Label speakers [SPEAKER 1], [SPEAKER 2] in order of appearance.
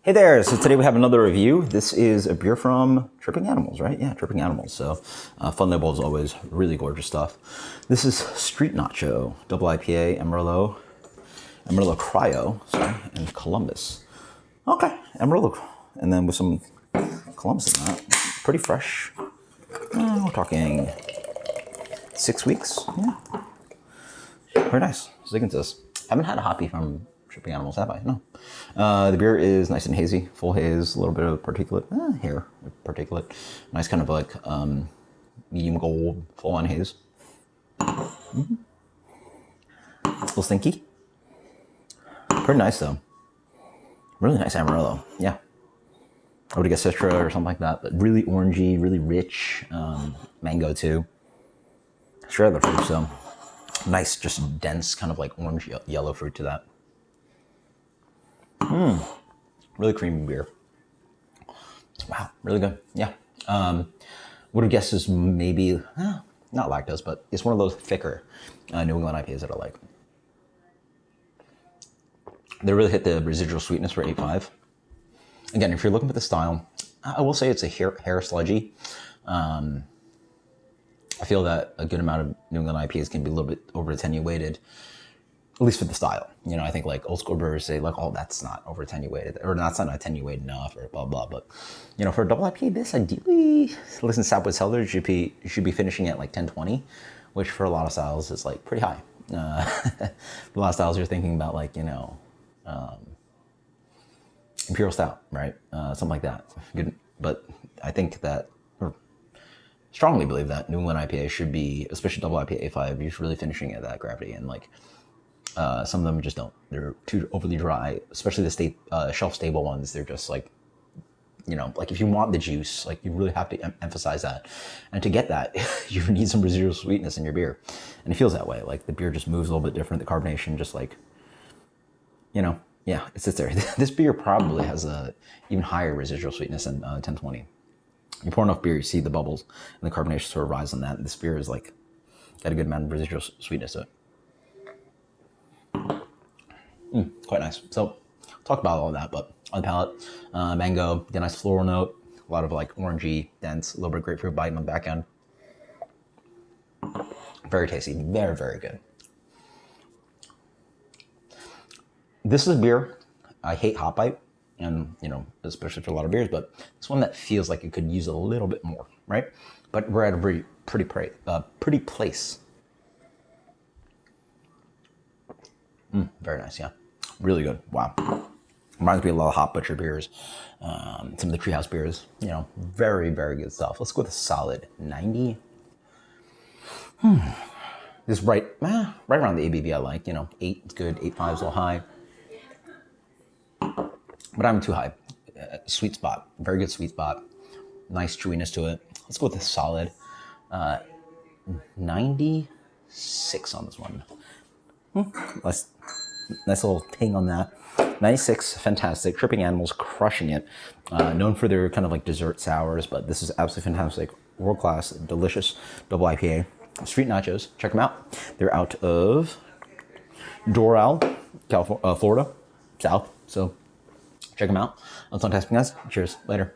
[SPEAKER 1] Hey there, so today we have another review. This is a beer from Tripping Animals, right? Yeah, Tripping Animals. So fun label as always, really gorgeous stuff. This is Street Nacho, double IPA, Amarillo Cryo, sorry, and Columbus. Okay, Amarillo, and then with some Columbus in that. Pretty fresh. We're talking 6 weeks, yeah. Very nice, sticking to this. Haven't had a hoppy from Tripping Animals, have I? No. The beer is nice and hazy, full haze, a little bit of particulate, hair particulate. Nice kind of like medium gold, full on haze. Mm-hmm. A little stinky. Pretty nice though. Really nice Amarillo, yeah. I would guess Citra or something like that, but really orangey, really rich. Mango too. Straight out of the fruit, so nice, just dense kind of like orange yellow fruit to that. Really creamy beer. Wow, really good. Yeah. Would have guessed is maybe not lactose, but it's one of those thicker New England IPAs that I like. They really hit the residual sweetness for 8.5. Again, if you're looking for the style, I will say it's a hair sludgy. I feel that a good amount of New England IPAs can be a little bit over attenuated, at least for the style. You know, I think like old school brewers say like, oh, that's not over attenuated, or that's not attenuated enough, or blah blah. But you know, for a double IPA, this ideally, listen, Southwood Cellar should be finishing at like 10-20, which for a lot of styles is like pretty high. For a lot of styles, you're thinking about like, you know, Imperial Stout, right? Something like that. Good, but I think that, or strongly believe that New England IPA should be, especially double IPA A5, you're really finishing at that gravity, and like some of them just don't. They're too overly dry, especially the shelf stable ones. They're just like, you know, like if you want the juice, like you really have to emphasize that. And to get that, you need some residual sweetness in your beer. And it feels that way. Like the beer just moves a little bit different. The carbonation just like, you know, yeah, it sits there. This beer probably has a even higher residual sweetness than 10-20. You pour enough beer, you see the bubbles, and the carbonation sort of rise on that. And this beer is like, got a good amount of residual sweetness to it. Quite nice. So, talk about all of that, but on the palate, mango, the nice floral note, a lot of like orangey, dense, a little bit of grapefruit bite on the back end. Very tasty, very, very good. This is a beer, I hate hop bite, and you know, especially for a lot of beers, but it's one that feels like it could use a little bit more, right? But we're at a pretty place. Very nice, yeah. Really good. Wow. Reminds me of a lot of Hop Butcher beers, some of the Treehouse beers. You know, very, very good stuff. Let's go with a solid 90. This is right around the ABV I like. You know, 8 is good, 8.5 is a little high. But I'm too high. Sweet spot. Very good sweet spot. Nice chewiness to it. Let's go with a solid 96 on this one. Nice little ping on that. 96, fantastic. Tripping Animals, crushing it. Known for their kind of like dessert sours, but this is absolutely fantastic. World class, delicious double IPA. Street Nachos, check them out. They're out of Doral, California, Florida, South. So check them out. Until next time, guys. Cheers. Later.